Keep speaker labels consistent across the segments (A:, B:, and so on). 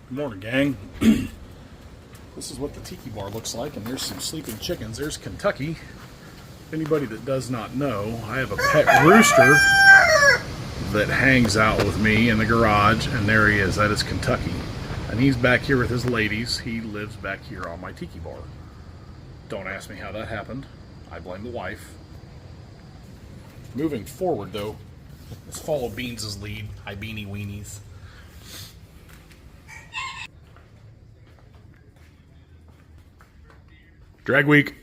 A: Good morning, gang. This is what the tiki bar looks like, and there's some sleeping chickens. There's Kentucky. Anybody that does not know, I have a pet rooster that hangs out with me in the garage, and there he is. That is Kentucky. And he's back here with his ladies. He lives back here on my tiki bar. Don't ask me how that happened. I blame the wife. Moving forward, though, let's follow Beans' lead. Hi, Beanie Weenies. Drag week.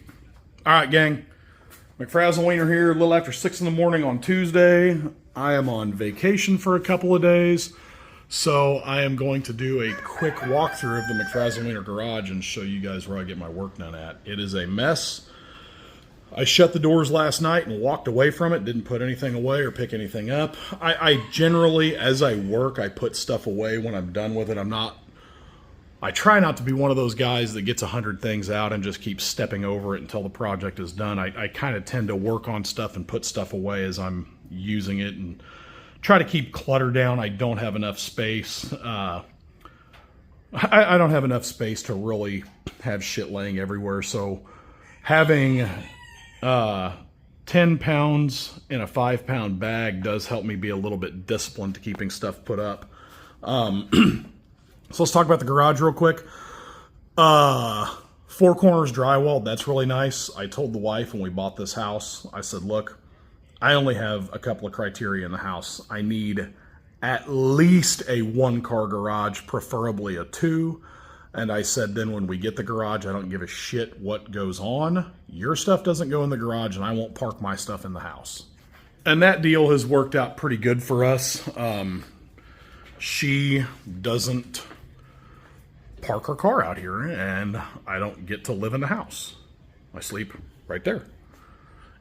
A: All right, gang. McFrazzle Wiener here, a little after 6 in the morning on Tuesday. I am on vacation for a couple of days, so I am going to do a quick walkthrough of the McFrazzle Wiener garage and show you guys where I get my work done at. It is a mess. I shut the doors last night and walked away from it, didn't put anything away or pick anything up. I generally, as I work, I put stuff away when I'm done with it. I try not to be one of those guys that gets 100 things out and just keeps stepping over it until the project is done. I kind of tend to work on stuff and put stuff away as I'm using it and try to keep clutter down. I don't have enough space. I don't have enough space to really have shit laying everywhere. So having 10 pounds in a 5-pound bag does help me be a little bit disciplined to keeping stuff put up. So let's talk about the garage real quick. 4 corners drywall, that's really nice. I told the wife when we bought this house, I said, look, I only have a couple of criteria in the house. I need at least a 1-car garage, preferably a 2. And I said, then when we get the garage, I don't give a shit what goes on. Your stuff doesn't go in the garage, and I won't park my stuff in the house. And that deal has worked out pretty good for us. She doesn't park her car out here, and I don't get to live in the house. I sleep right there.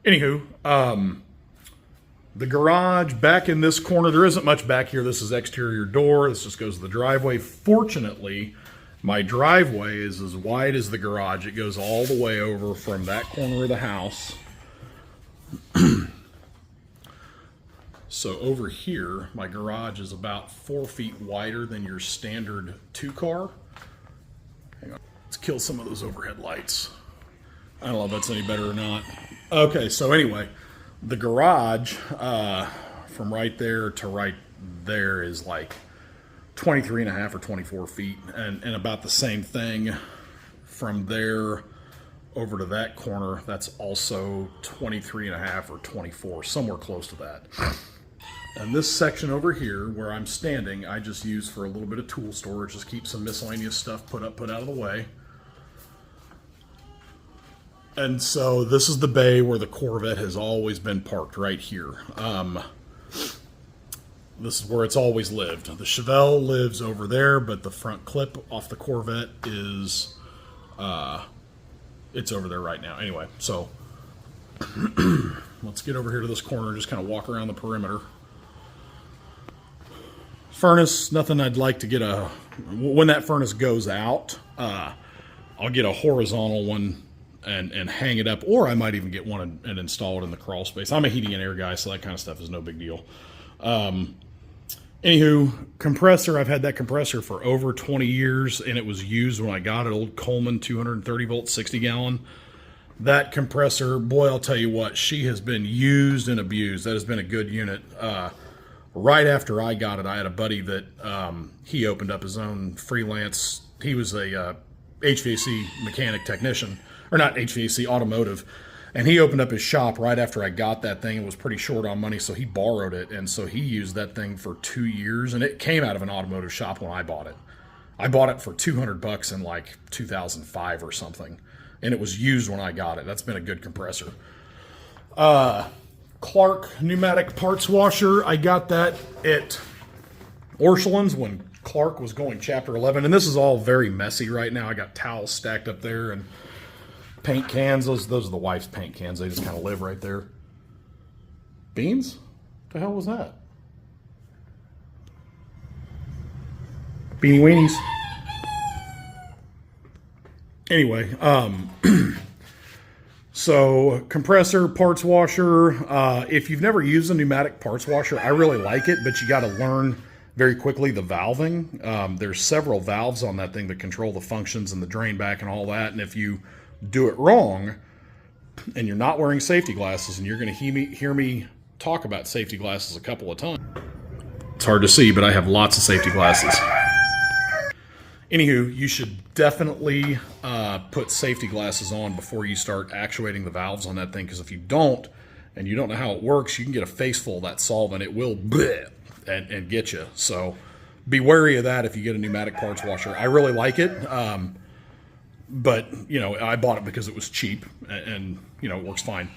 A: Anywho, the garage back in this corner, there isn't much back here. This is exterior door. This just goes to the driveway. Fortunately, my driveway is as wide as the garage. It goes all the way over from that corner of the house. So over here, my garage is about 4 feet wider than your standard 2-car. Hang on, let's kill some of those overhead lights. I don't know if that's any better or not. Okay, so anyway, the garage from right there to right there is like 23 and a half or 24 feet. And about the same thing from there over to that corner. That's also 23 and a half or 24, somewhere close to that. And this section over here where I'm standing, I just use for a little bit of tool storage, just keep some miscellaneous stuff put out of the way. And so this is the bay where the Corvette has always been parked, right here. This is where it's always lived. The Chevelle lives over there, but the front clip off the Corvette is, it's over there right now. Anyway, so let's get over here to this corner and just kind of walk around the perimeter. Furnace, nothing I'd like to get when that furnace goes out, I'll get a horizontal one and hang it up, or I might even get one and install it in the crawl space. I'm a heating and air guy, so that kind of stuff is no big deal. Anywho, compressor, I've had that compressor for over 20 years, and it was used when I got it, old Coleman 230 volt, 60 gallon. That compressor, boy, I'll tell you what, she has been used and abused. That has been a good unit. Right after I got it, I had a buddy that he opened up his own freelance. He was a HVAC mechanic technician, or not HVAC, automotive. And he opened up his shop right after I got that thing. It was pretty short on money, so he borrowed it. And so he used that thing for 2 years, and it came out of an automotive shop when I bought it. I bought it for $200 in like 2005 or something, and it was used when I got it. That's been a good compressor. Clark pneumatic parts washer. I got that at Orscheln's when Clark was going chapter 11. And this is all very messy right now. I got towels stacked up there and paint cans. Those are the wife's paint cans. They just kind of live right there. Beans? What the hell was that? Beanie weenies. Anyway, so compressor, parts washer. If you've never used a pneumatic parts washer, I really like it, but you got to learn very quickly the valving. There's several valves on that thing that control the functions and the drain back and all that. And if you do it wrong and you're not wearing safety glasses, and you're going to hear me talk about safety glasses a couple of times. It's hard to see, but I have lots of safety glasses. Anywho, you should definitely put safety glasses on before you start actuating the valves on that thing, because if you don't, and you don't know how it works, you can get a face full of that solvent. It will bleh and get you. So be wary of that if you get a pneumatic parts washer. I really like it, but you know, I bought it because it was cheap, and you know, it works fine.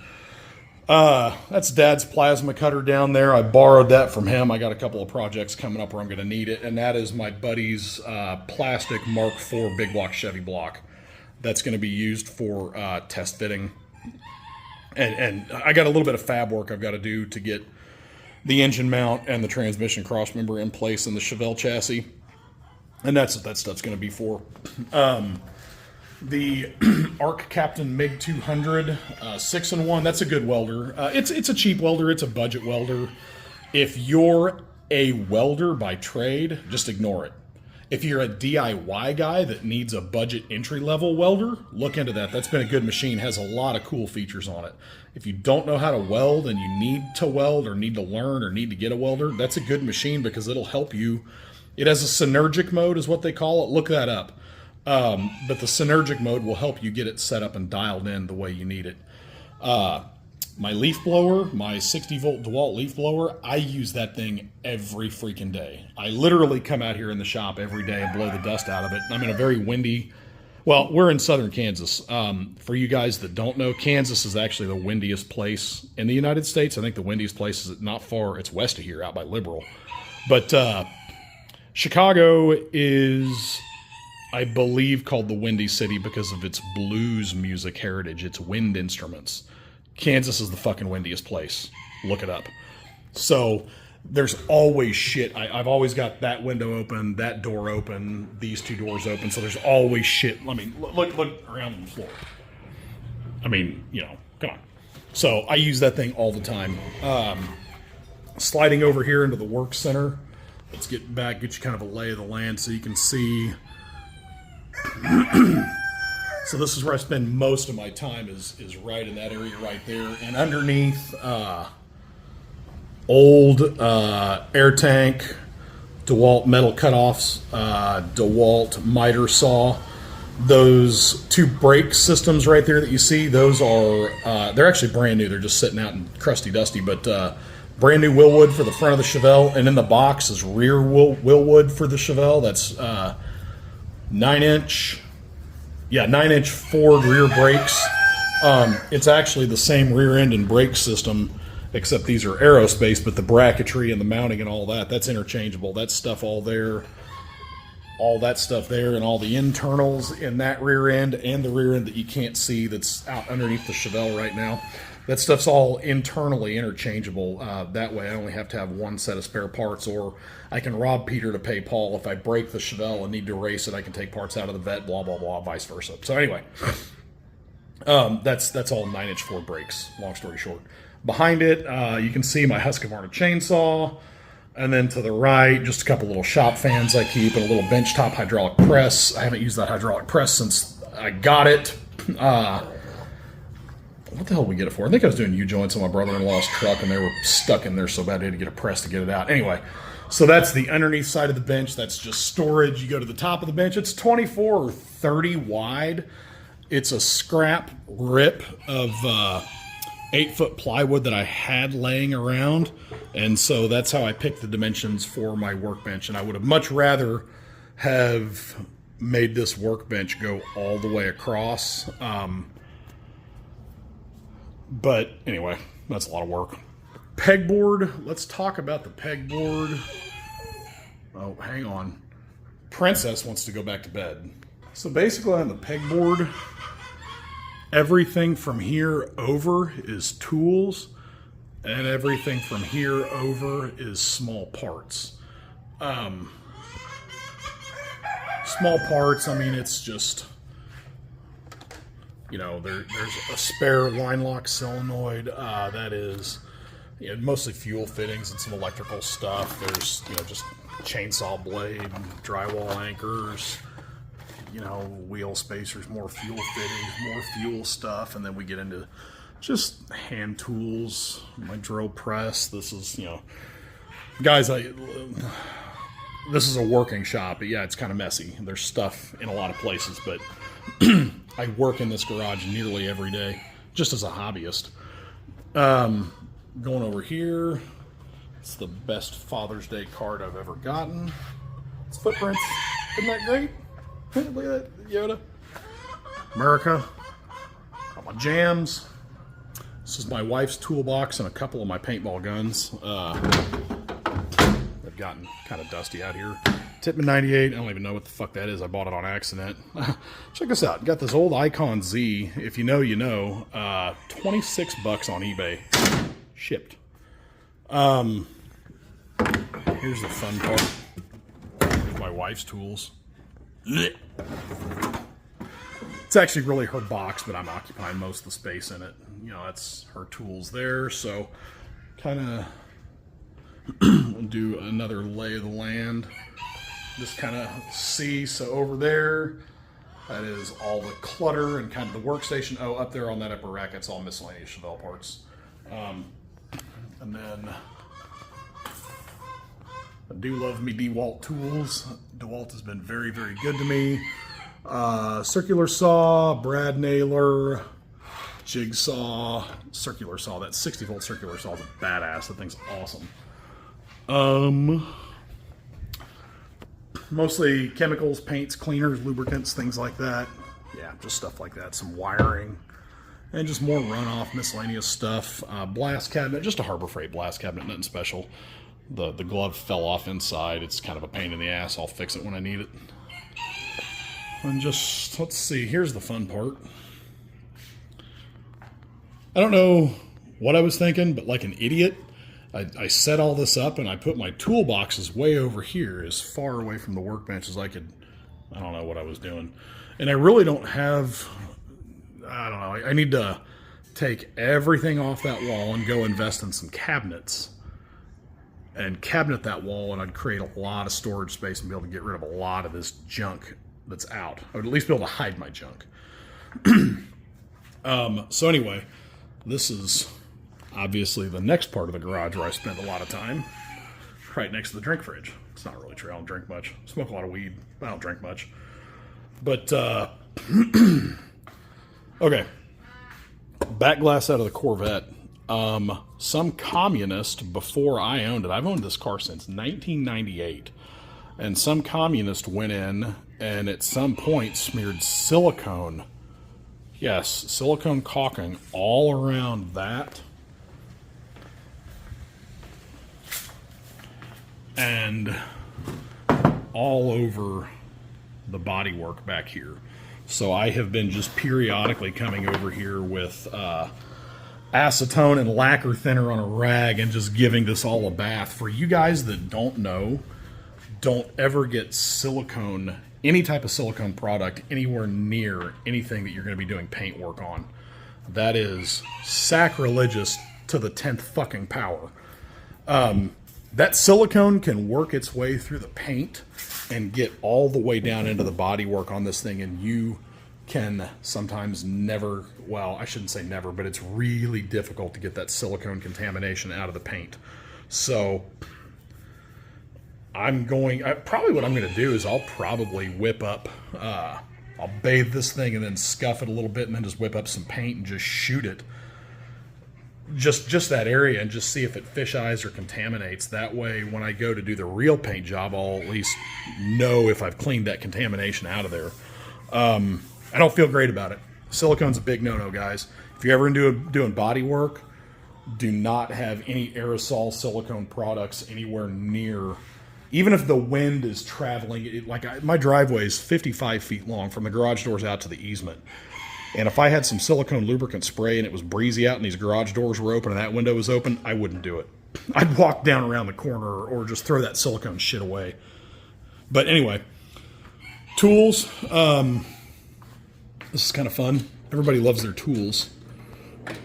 A: That's Dad's plasma cutter down there. I borrowed that from him. I got a couple of projects coming up where I'm going to need it, and that is my buddy's plastic Mark IV big block Chevy block. That's going to be used for test fitting. And I got a little bit of fab work I've got to do to get the engine mount and the transmission crossmember in place in the Chevelle chassis. And that's what that stuff's going to be for. The Arc Captain MiG 200 6-in-1, that's a good welder. It's a cheap welder. It's a budget welder. If you're a welder by trade, just ignore it. If you're a DIY guy that needs a budget entry-level welder, look into that. That's been a good machine. Has a lot of cool features on it. If you don't know how to weld and you need to weld or need to learn or need to get a welder, that's a good machine because it'll help you. It has a synergic mode is what they call it. Look that up. But the synergic mode will help you get it set up and dialed in the way you need it. My leaf blower, my 60-volt dewalt leaf blower, I use that thing every freaking day. I literally come out here in the shop every day and blow the dust out of it. I'm in a very windy, well, we're in southern Kansas. For you guys that don't know, Kansas is actually the windiest place in the United States. I think the windiest place is not far, it's west of here, out by Liberal. But Chicago is, I believe, called the Windy City because of its blues music heritage, its wind instruments. Kansas is the fucking windiest place. Look it up. So there's always shit. I've always got that window open, that door open, these two doors open. So there's always shit. I mean, look around the floor. I mean, you know, come on. So I use that thing all the time. Sliding over here into the work center. Let's get back, get you kind of a lay of the land so you can see. So this is where I spend most of my time is right in that area right there. And underneath, old air tank, DeWalt metal cutoffs, DeWalt miter saw. Those two brake systems right there that you see, those are, they're actually brand new. They're just sitting out in crusty dusty, but brand new wheel wood for the front of the Chevelle. And in the box is rear wheel wood for the Chevelle. That's 9-inch. Yeah, 9-inch Ford rear brakes. It's actually the same rear end and brake system, except these are aerospace, but the bracketry and the mounting and all that, that's interchangeable. That stuff all there, all that stuff there, and all the internals in that rear end and the rear end that you can't see that's out underneath the Chevelle right now. That stuff's all internally interchangeable. That way I only have to have one set of spare parts, or I can rob Peter to pay Paul. If I break the Chevelle and need to race it, I can take parts out of the vet, blah, blah, blah, vice versa. So anyway, that's all 9-inch Ford brakes, long story short. Behind it, you can see my Husqvarna chainsaw. And then to the right, just a couple little shop fans I keep and a little benchtop hydraulic press. I haven't used that hydraulic press since I got it. What the hell did we get it for? I think I was doing U-joints on my brother-in-law's truck, and they were stuck in there so bad I had to get a press to get it out. Anyway, so that's the underneath side of the bench. That's just storage. You go to the top of the bench. It's 24 or 30 wide. It's a scrap rip of 8-foot plywood that I had laying around, and so that's how I picked the dimensions for my workbench. And I would have much rather have made this workbench go all the way across. But anyway, that's a lot of work. Pegboard. Let's talk about the pegboard. Oh, hang on. Princess wants to go back to bed. So basically on the pegboard, everything from here over is tools, and everything from here over is small parts. Small parts, I mean, it's just, you know, there's a spare line lock solenoid. That is, you know, mostly fuel fittings and some electrical stuff. There's, you know, just chainsaw blade, drywall anchors, you know, wheel spacers, more fuel fittings, more fuel stuff, and then we get into just hand tools, my drill press. This is, you know, guys, this is a working shop, but yeah, it's kind of messy. There's stuff in a lot of places, but I work in this garage nearly every day, just as a hobbyist. Going over here, it's the best Father's Day card I've ever gotten. It's footprints. Isn't that great? Look at that, Yoda. America. Got my jams. This is my wife's toolbox and a couple of my paintball guns. They've gotten kind of dusty out here. Tippmann 98. I don't even know what the fuck that is. I bought it on accident. Check this out. Got this old Icon Z. If you know, you know. $26 on eBay. Shipped. Here's the fun part. Here's my wife's tools. It's actually really her box, but I'm occupying most of the space in it. You know, that's her tools there. So, kind of we'll do another lay of the land. Just kind of see. So over there, that is all the clutter and kind of the workstation. Oh, up there on that upper rack, it's all miscellaneous Chevelle parts. And then I do love me dewalt tools. Dewalt has been very, very good to me. Circular saw, brad nailer, jigsaw, circular saw. That 60-volt circular saw is a badass. That thing's awesome. Mostly chemicals, paints, cleaners, lubricants, things like that. Yeah, just stuff like that. Some wiring. And just more runoff, miscellaneous stuff. Blast cabinet, just a Harbor Freight blast cabinet, nothing special. The glove fell off inside. It's kind of a pain in the ass. I'll fix it when I need it. And just, let's see, here's the fun part. I don't know what I was thinking, but like an idiot, I set all this up and I put my toolboxes way over here, as far away from the workbench as I could. I don't know what I was doing. And I really don't have, I don't know, I need to take everything off that wall and go invest in some cabinets and cabinet that wall, and I'd create a lot of storage space and be able to get rid of a lot of this junk that's out. I would at least be able to hide my junk. So anyway, this is obviously the next part of the garage where I spend a lot of time, right next to the drink fridge. It's not really true. I don't drink much. I smoke a lot of weed. I don't drink much. But, okay. Back glass out of the Corvette. Some communist, before I owned it, I've owned this car since 1998, and some communist went in and at some point smeared silicone, yes, silicone caulking all around that and all over the bodywork back here. So I have been just periodically coming over here with acetone and lacquer thinner on a rag and just giving this all a bath. For you guys that don't know, don't ever get silicone, any type of silicone product, anywhere near anything that you're going to be doing paint work on. That is sacrilegious to the 10th fucking power. That silicone can work its way through the paint and get all the way down into the bodywork on this thing, and you can sometimes never, well, I shouldn't say never, but it's really difficult to get that silicone contamination out of the paint. So probably what I'm going to do is I'll probably whip up, I'll bathe this thing and then scuff it a little bit and then just whip up some paint and just shoot it. Just that area and just see if it fish eyes or contaminates. That way, when I go to do the real paint job, I'll at least know if I've cleaned that contamination out of there. I don't feel great about it. Silicone's a big no-no, guys. If you're ever doing body work, do not have any aerosol silicone products anywhere near. Even if the wind is traveling, my driveway is 55 feet long from the garage doors out to the easement. And if I had some silicone lubricant spray and it was breezy out and these garage doors were open and that window was open, I wouldn't do it. I'd walk down around the corner or just throw that silicone shit away. But anyway, tools. This is kind of fun. Everybody loves their tools.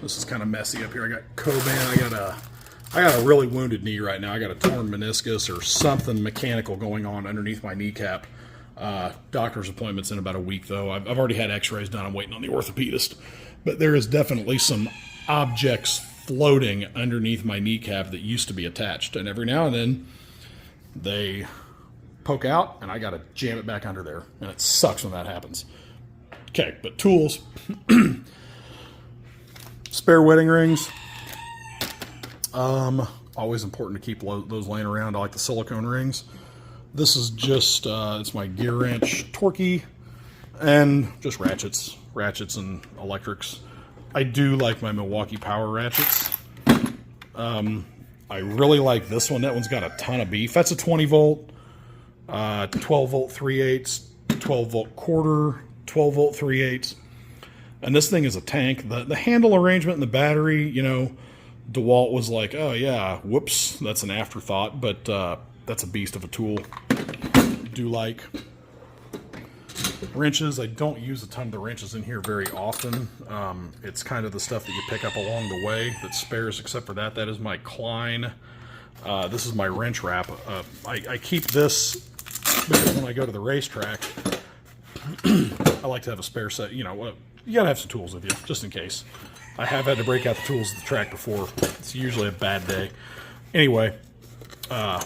A: This is kind of messy up here. I got Coban. I got a I got a really wounded knee right now. I got a torn meniscus or something mechanical going on underneath my kneecap. Doctor's appointment's in about a week, though. I've already had x-rays done. I'm waiting on the orthopedist. But there is definitely some objects floating underneath my kneecap that used to be attached. And every now and then, they poke out, and I got to jam it back under there. And it sucks when that happens. Okay, but tools. Spare wedding rings. Always important to keep those laying around. I like the silicone rings. This is just, it's my gear wrench, Torquey, and just ratchets and electrics. I do like my Milwaukee power ratchets. I really like this one. That one's got a ton of beef. That's a 20 volt, 12 volt 3/8, 12 volt quarter, 12 volt 3/8. And this thing is a tank. The handle arrangement and the battery, you know, dewalt was like, oh yeah, whoops, that's an afterthought, but that's a beast of a tool. Do like wrenches. I don't use a ton of the wrenches in here very often. It's kind of the stuff that you pick up along the way that spares, except for that. That is my Klein. This is my wrench wrap. I keep this because when I go to the racetrack, I like to have a spare set. You know, you gotta have some tools with you, just in case. I have had to break out the tools at the track before. It's usually a bad day. Anyway, I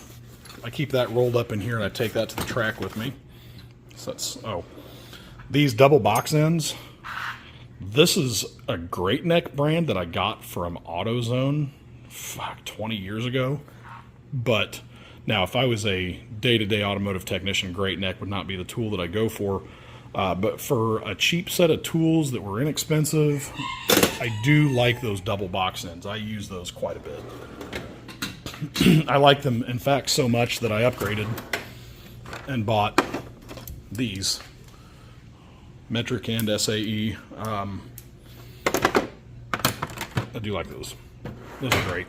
A: keep that rolled up in here, and I take that to the track with me. So that's, these double box ends. This is a Great Neck brand that I got from AutoZone 20 years ago. But now, if I was a day-to-day automotive technician, Great Neck would not be the tool that I go for. But for a cheap set of tools that were inexpensive, I do like those double box ends. I use those quite a bit. I like them, in fact, so much that I upgraded and bought these. Metric and SAE. I do like those. Those are great.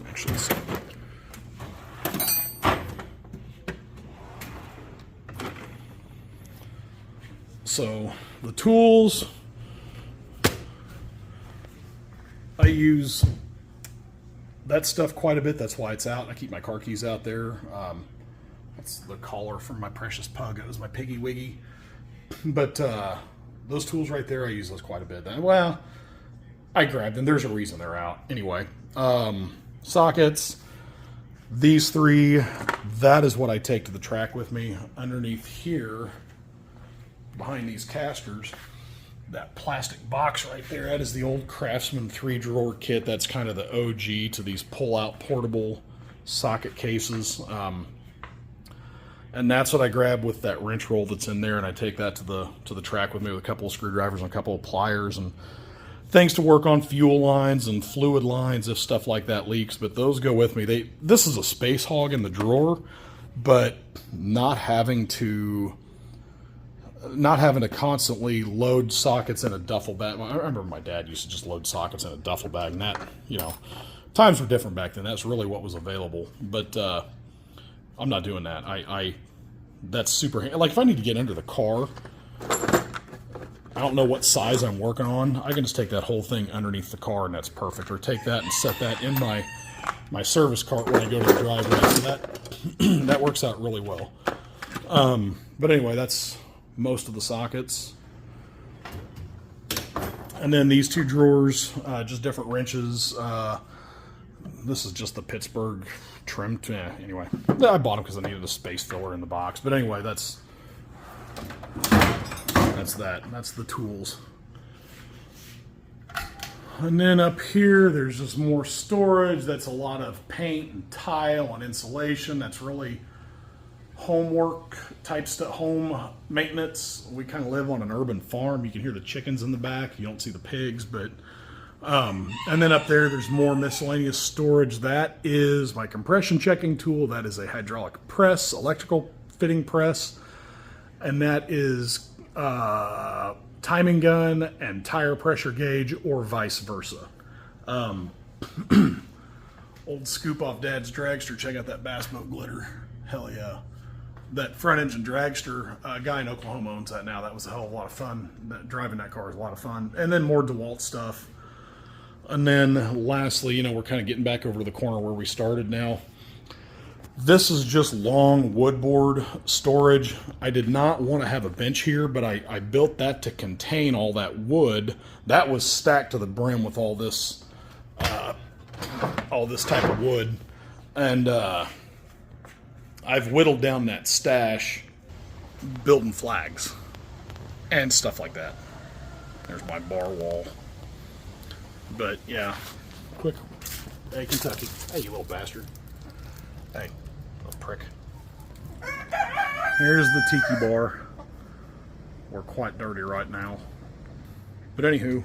A: Actually, so the tools, I use that stuff quite a bit. That's why it's out. I keep my car keys out there. That's the collar from my precious pug. It was my Piggy Wiggy. But those tools right there, I use those quite a bit. Well, I grabbed them. There's a reason they're out. Anyway, sockets, these three, that is what I take to the track with me. Underneath here, behind these casters, that plastic box right there, that is the old Craftsman 3-drawer kit. That's kind of the OG to these pull-out portable socket cases. And that's what I grab with that wrench roll that's in there, and I take that to the track with me with a couple of screwdrivers and a couple of pliers and things to work on fuel lines and fluid lines if stuff like that leaks. But those go with me. This is a space hog in the drawer, but not having to constantly load sockets in a duffel bag. I remember my dad used to just load sockets in a duffel bag, and that, you know, times were different back then. That's really what was available. But I'm not doing that. That's super handy. Like if I need to get under the car, I don't know what size I'm working on, I can just take that whole thing underneath the car, and that's perfect. Or take that and set that in my service cart when I go to the driveway. So that that works out really well. But anyway, that's most of the sockets. And then these two drawers, just different wrenches. This is just the Pittsburgh trim. Anyway, I bought them because I needed a space filler in the box. But anyway, that's that. That's the tools. And then up here, there's just more storage. That's a lot of paint and tile and insulation. That's really homework type stuff, home maintenance. We kind of live on an urban farm. You can hear the chickens in the back. You don't see the pigs, but and then up there's more miscellaneous storage. That is my compression checking tool. That is a hydraulic press, electrical fitting press, and that is timing gun and tire pressure gauge, or vice versa. Old scoop off Dad's dragster. Check out that bass boat glitter. Hell yeah. That front engine dragster, a guy in Oklahoma owns that now. That was a hell of a lot of fun. Driving that car is a lot of fun. And then more DeWalt stuff. And then lastly, you know, we're kind of getting back over to the corner where we started now. This is just long wood board storage. I did not want to have a bench here, but I built that to contain all that wood. That was stacked to the brim with all this type of wood. And I've whittled down that stash, building flags and stuff like that. There's my bar wall. But yeah, quick. Hey, Kentucky. Hey, you little bastard. Hey, little prick. Here's the tiki bar. We're quite dirty right now. But anywho,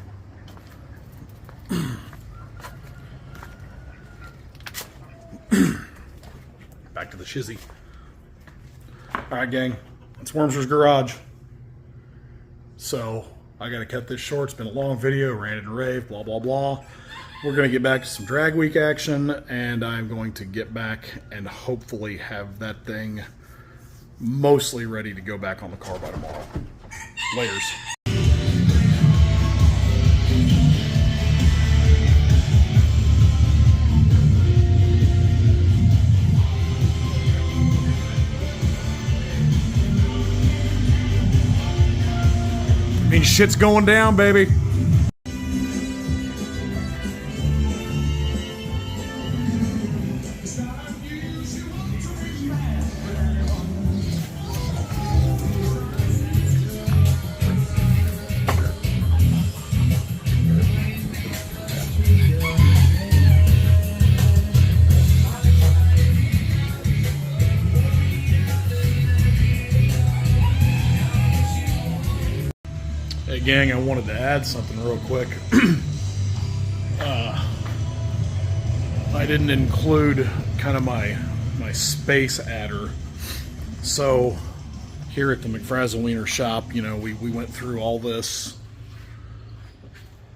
A: back to the shizzy. Alright, gang. It's Wormser's garage. So, I gotta cut this short. It's been a long video, ranted and raved, blah, blah, blah. We're gonna get back to some drag week action, and I'm going to get back and hopefully have that thing mostly ready to go back on the car by tomorrow. Laters. Means shit's going down, baby. Hey gang, I wanted to add something real quick. I didn't include kind of my space adder. So here at the McFrazzle-Wiener shop, you know, we went through all this.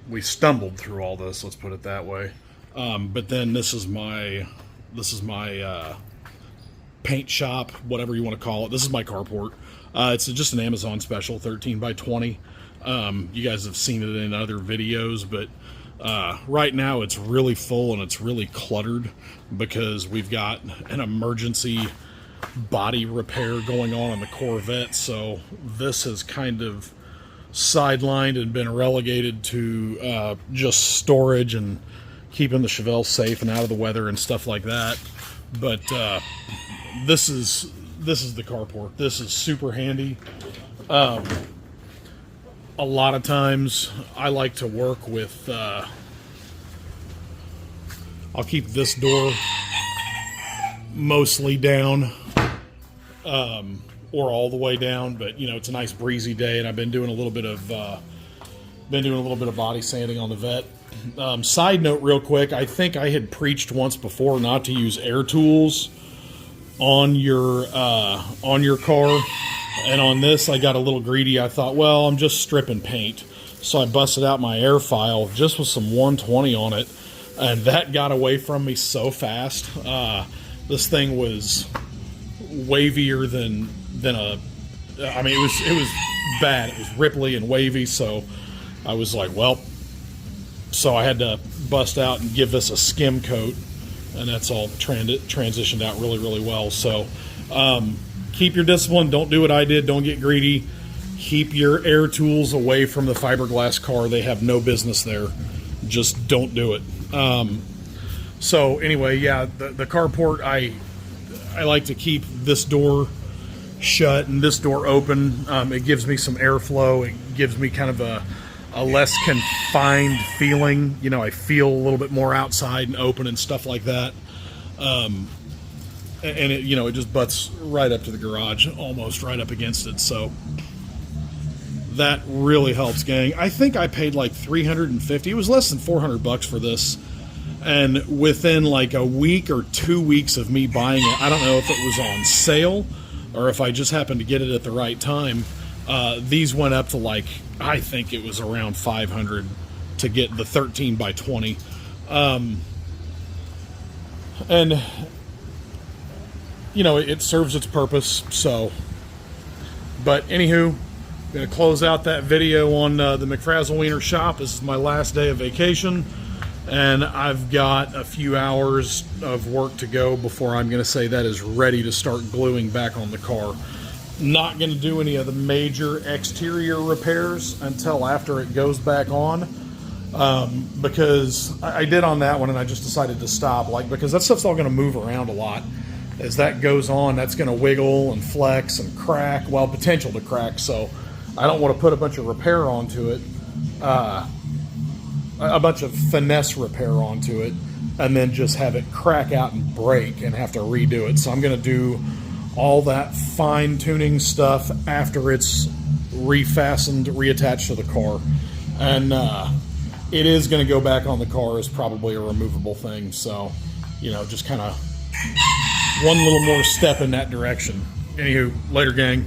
A: We stumbled through all this, let's put it that way. But then this is my paint shop, whatever you want to call it. This is my carport. It's just an Amazon special, 13 by 20. You guys have seen it in other videos, but right now it's really full and it's really cluttered because we've got an emergency body repair going on the Corvette. So this has kind of sidelined and been relegated to just storage and keeping the chevelle safe and out of the weather and stuff like that. But this is the carport. This is super handy. A lot of times I like to work with, I'll keep this door mostly down, or all the way down, but you know, it's a nice breezy day and I've been doing a little bit of body sanding on the vet. Side note real quick, I think I had preached once before not to use air tools on your car. And on this, I got a little greedy. I thought, well, I'm just stripping paint. So I busted out my air file just with some 120 on it. And that got away from me so fast. This thing was wavier than a... I mean, it was bad. It was ripply and wavy. So I was like, well... So I had to bust out and give this a skim coat. And that's all transitioned out really, really well. So... keep your discipline. Don't do what I did. Don't get greedy. Keep your air tools away from the fiberglass car. They have no business there. Just don't do it. So anyway, yeah, the carport, I like to keep this door shut and this door open. It gives me some airflow. It gives me kind of a less confined feeling. You know, I feel a little bit more outside and open and stuff like that. And it, you know, it just butts right up to the garage, almost right up against it. So that really helps, gang. I think I paid like $350. It was less than $400 for this. And within like a week or 2 weeks of me buying it, I don't know if it was on sale or if I just happened to get it at the right time. These went up to like, I think it was around $500 to get the 13 by 20. And you know, it serves its purpose. So, but anywho, I'm going to close out that video on the McFrazzle-Wiener shop. This is my last day of vacation. and I've got a few hours of work to go before I'm going to say that is ready to start gluing back on the car. Not going to do any of the major exterior repairs until after it goes back on, because I did on that one and I just decided to stop, like, because that stuff's all going to move around a lot. As that goes on, that's going to wiggle and flex and crack, well, potential to crack, so I don't want to put a bunch of repair onto it, a bunch of finesse repair onto it, and then just have it crack out and break and have to redo it. So I'm going to do all that fine-tuning stuff after it's refastened, reattached to the car. And it is going to go back on the car as probably a removable thing. So, you know, just kind of one little more step in that direction. Anywho, later, gang.